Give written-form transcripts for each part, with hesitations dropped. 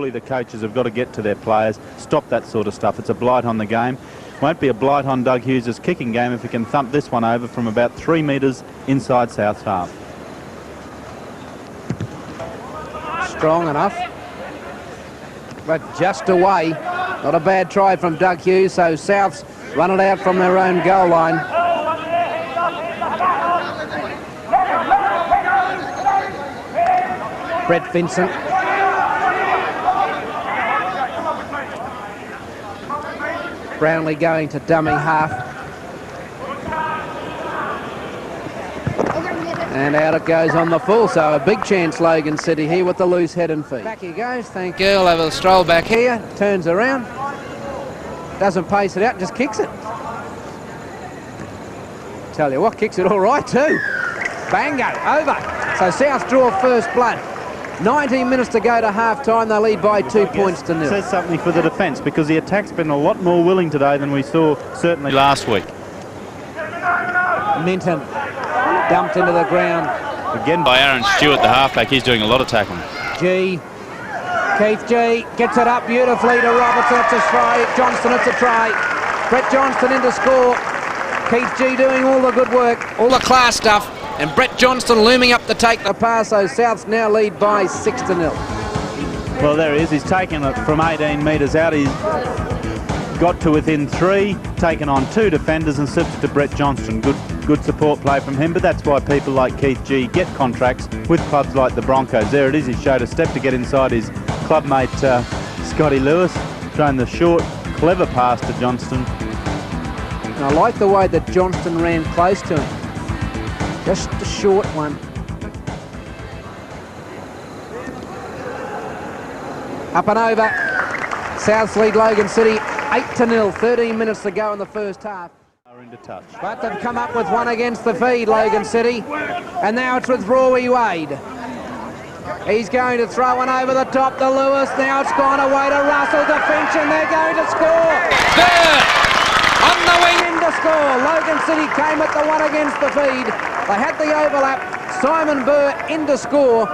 surely the coaches have got to get to their players, stop that sort of stuff. It's a blight on the game. Won't be a blight on Doug Hughes' kicking game if he can thump this one over from about 3 metres inside South's half. Strong enough, but just away. Not a bad try from Doug Hughes, so Souths run it out from their own goal line. Brett Vincent. Brownlee going to dummy half. And out it goes on the full, so a big chance Logan City here with the loose head and feet. Back he goes, thank you. Girl over the stroll back here, turns around, doesn't pace it out, just kicks it. Tell you what, kicks it all right too. Bango, over. So South draw first blood. 19 minutes to go to half-time, they lead by 2 points to nil. Says something for the defence, because the attack's been a lot more willing today than we saw certainly last week. Minton dumped into the ground. Again by Aaron Stewart, the halfback. He's doing a lot of tackling. Keith G gets it up beautifully to Robertson. It's a try. Johnston, it's a try. Brett Johnston in to score. Keith G doing all the good work, all the class stuff. And Brett Johnston looming up to take the pass, so Souths now lead by 6-0. Well, there he is. He's taken it from 18 metres out. He's got to within 3, taken on 2 defenders and slipped it to Brett Johnston. Good support play from him, but that's why people like Keith G get contracts with clubs like the Broncos. There it is. He showed a step to get inside his clubmate Scotty Lewis, thrown the short, clever pass to Johnston. And I like the way that Johnston ran close to him. Just a short one. Up and over. Souths lead Logan City 8-0. 13 minutes to go in the first half. Are into touch. But they've come up with one against the feed, Logan City. And now it's with Rory Wade. He's going to throw one over the top to Lewis. Now it's gone away to Russell to Finch, and they're going to score. There! On the wing in to score. Logan City came at the one against the feed. They had the overlap. Simon Burr in to score.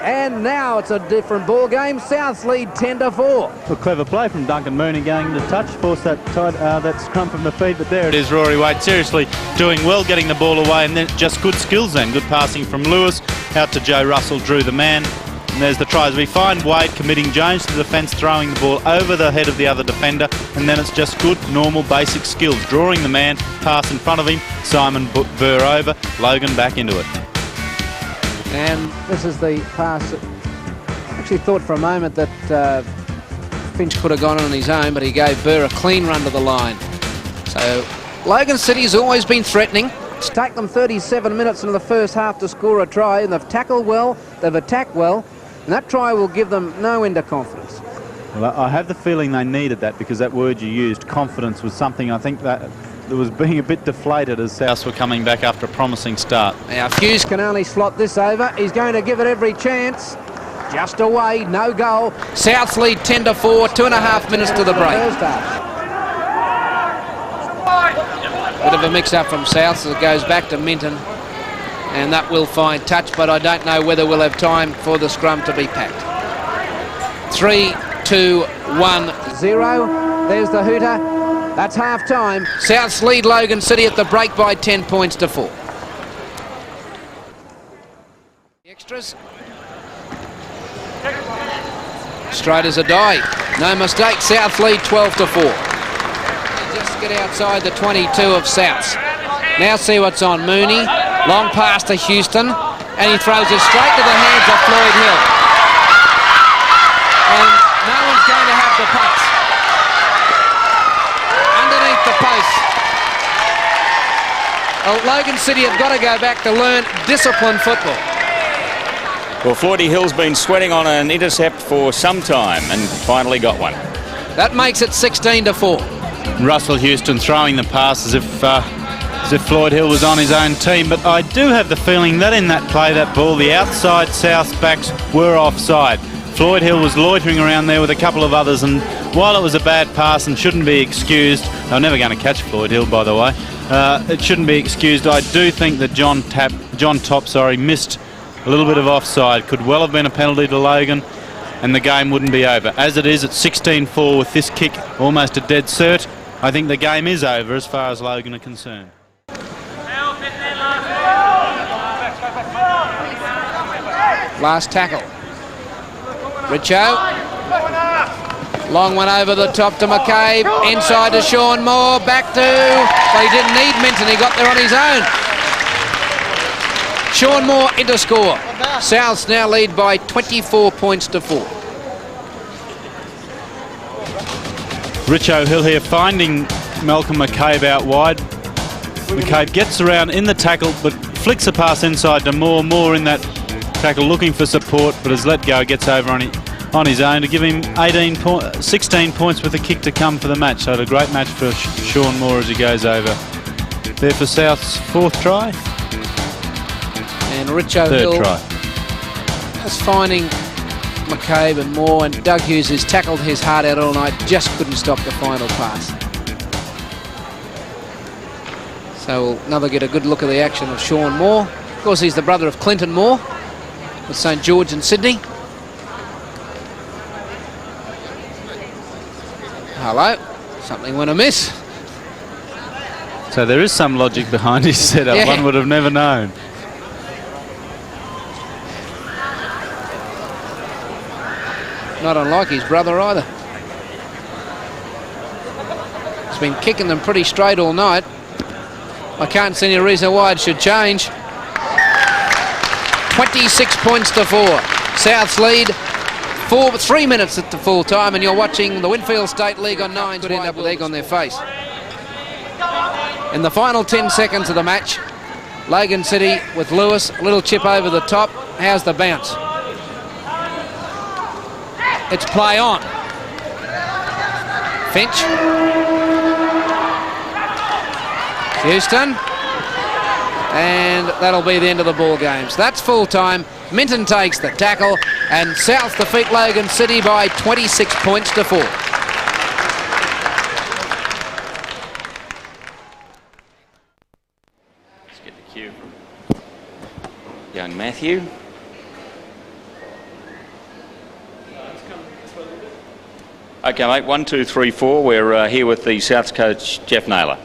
And now it's a different ball game. Souths lead 10-4. A clever play from Duncan Mooney going to touch, force that scrum from the feed, but there it is. Rory Wade seriously doing well, getting the ball away, and then just good skills then. Good passing from Lewis. Out to Joe Russell, drew the man. And there's the tries. We find Wade committing Jones to the defence, throwing the ball over the head of the other defender, and then it's just good, normal, basic skills. Drawing the man, pass in front of him, Simon Burr over, Logan back into it. And this is the pass. I actually thought for a moment that Finch could have gone on his own, but he gave Burr a clean run to the line. So Logan City's always been threatening. It's taken them 37 minutes into the first half to score a try, and they've tackled well, they've attacked well, and that try will give them no end of confidence. Well, I have the feeling they needed that, because that word you used, confidence, was something I think that was being a bit deflated as Souths were coming back after a promising start. Now Hughes can only slot this over. He's going to give it every chance. Just away, no goal. Souths lead 10-4, 2.5 minutes to the break. Bit of a mix-up from Souths as it goes back to Minton. And that will find touch, but I don't know whether we'll have time for the scrum to be packed. 3, 2, 1, 0. There's the hooter. That's half-time. Souths lead Logan City at the break by 10 points to 4. Extras. Straight as a die. No mistake. Souths lead 12-4. Just get outside the 22 of Souths. Now see what's on. Mooney. Long pass to Houston. And he throws it straight to the hands of Floyd Hill. And no one's going to have the pace. Underneath the post. Well, Logan City have got to go back to learn disciplined football. Well, Floydie Hill's been sweating on an intercept for some time and finally got one. That makes it 16-4. Russell Houston throwing the pass as if Floyd Hill was on his own team, but I do have the feeling that in that play, that ball, the outside South backs were offside. Floyd Hill was loitering around there with a couple of others, and while it was a bad pass and shouldn't be excused, they're never going to catch Floyd Hill, by the way, it shouldn't be excused. I do think that John Top missed a little bit of offside. Could well have been a penalty to Logan. and the game wouldn't be over. As it is, at 16-4 with this kick almost a dead cert, I think the game is over as far as Logan are concerned. Last tackle. Richo. Long one over the top to McCabe. Inside to Sean Moore. Back to... Well, he didn't need Minton. He got there on his own. Sean Moore into score. Souths now lead by 24 points to 4. Richo Hill here finding Malcolm McCabe out wide. McCabe gets around in the tackle but flicks a pass inside to Moore. Moore in that tackle looking for support but has let go, gets over on his own to give him 16 points with a kick to come for the match. So a great match for Sean Moore as he goes over. There for South's 4th try. And Richo Third Hill try. just finding McCabe and Moore, and Doug Hughes has tackled his heart out all night, just couldn't stop the final pass. So we'll another get a good look at the action of Sean Moore. Of course, he's the brother of Clinton Moore with St George and Sydney. Hello, something went amiss. So there is some logic behind his setup. Yeah. One would have never known. Not unlike his brother either. He's been kicking them pretty straight all night. I can't see any reason why it should change. 26 points to 4. Souths lead 3 minutes at the full time, and you're watching the Winfield State League on 9. Could end up with egg on their face. In the final 10 seconds of the match, Logan City with Lewis, a little chip over the top. How's the bounce? It's play on. Finch. Houston. And that'll be the end of the ball game. So that's full time. Minton takes the tackle, and South defeat Logan City by 26 points to 4. Let's get the cue from young Matthew. Okay, mate, 1, 2, 3, 4. We're here with the Souths coach, Jeff Naylor.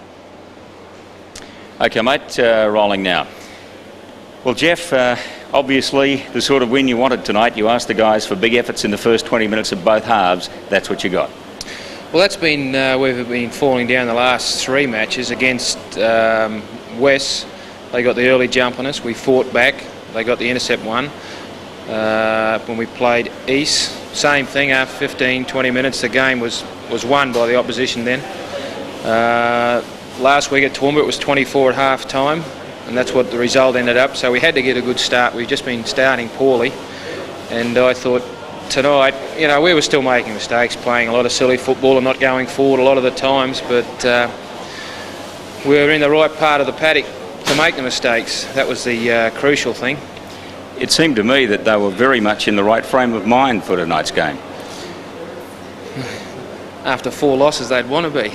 Okay, mate, rolling now. Well, Jeff, obviously the sort of win you wanted tonight. You asked the guys for big efforts in the first 20 minutes of both halves. That's what you got. Well, that's been we've been falling down the last 3 matches against West. They got the early jump on us. We fought back. They got the intercept one. When we played East, same thing. After 15, 20 minutes, the game was won by the opposition then. Last week at Toowoomba, it was 24 at half time, and that's what the result ended up. So we had to get a good start. We've just been starting poorly, and I thought tonight, you know, we were still making mistakes, playing a lot of silly football and not going forward a lot of the times, but we were in the right part of the paddock to make the mistakes. That was the crucial thing. It seemed to me that they were very much in the right frame of mind for tonight's game. After 4 losses, they'd want to be.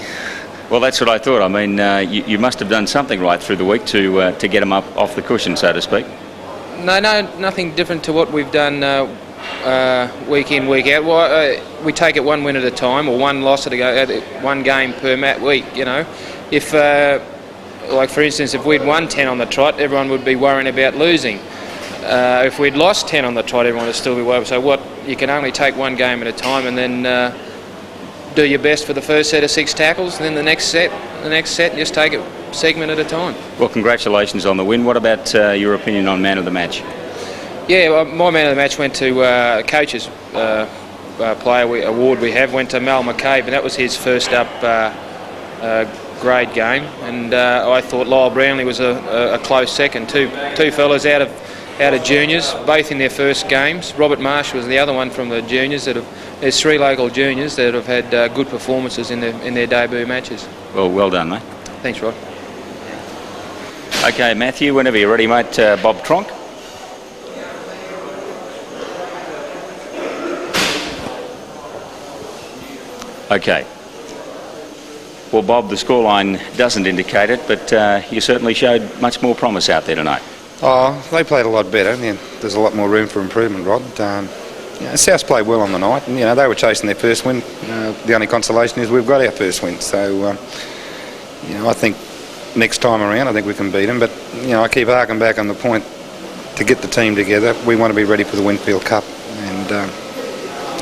Well, that's what I thought. I mean, you must have done something right through the week to get them up off the cushion, so to speak. No, nothing different to what we've done week in, week out. Well, we take it 1 win at a time, or 1 loss at one game per week. You know, if like for instance, if we'd won 10 on the trot, everyone would be worrying about losing. If we'd lost 10 on the trot, everyone would still be worried. So you can only take 1 game at a time, and then do your best for the first set of 6 tackles, and then the next set, just take it segment at a time. Well, congratulations on the win. What about your opinion on man of the match? Yeah, well, my man of the match went to coaches player award we have, went to Mal McCabe, and that was his first up grade game, and I thought Lyle Brownlee was a close second. Two fellas out of juniors, both in their first games. Robert Marsh was the other one from the juniors. There's 3 local juniors that have had good performances in their debut matches. Well done, mate. Thanks, Rod. Okay, Matthew, whenever you're ready, mate. Bob Tronk. Okay. Well, Bob, the scoreline doesn't indicate it, but you certainly showed much more promise out there tonight. Oh, they played a lot better, and there's a lot more room for improvement, Rod. Souths played well on the night, and they were chasing their first win. The only consolation is we've got our first win, so I think next time around I think we can beat them. But I keep harking back on the point, to get the team together we want to be ready for the Winfield Cup, and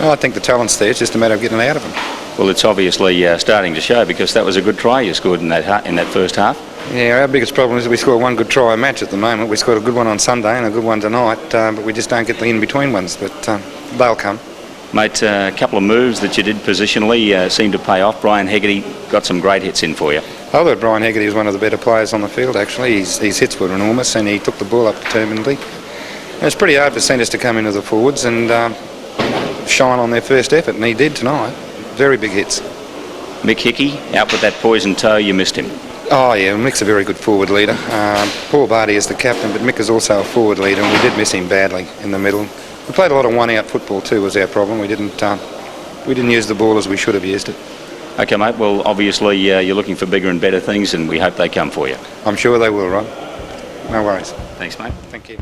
I think the talent's there. It's just a matter of getting it out of them. Well, it's obviously starting to show, because that was a good try you scored in that first half. Yeah, our biggest problem is we score one good try a match at the moment. We scored a good one on Sunday and a good one tonight, but we just don't get the in-between ones, but they'll come. Mate, a couple of moves that you did positionally seemed to pay off. Brian Hegarty got some great hits in for you. I thought Brian Hegarty was one of the better players on the field, actually. His hits were enormous, and he took the ball up determinedly. It was pretty hard for centres to come into the forwards and shine on their first effort, and he did tonight. Very big hits. Mick Hickey, out with that poison toe, you missed him. Oh yeah, Mick's a very good forward leader. Paul Barty is the captain, but Mick is also a forward leader, and we did miss him badly in the middle. We played a lot of one-out football too, was our problem. We didn't use the ball as we should have used it. Okay, mate. Well, obviously you're looking for bigger and better things, and we hope they come for you. I'm sure they will, Ron. No worries. Thanks, mate. Thank you.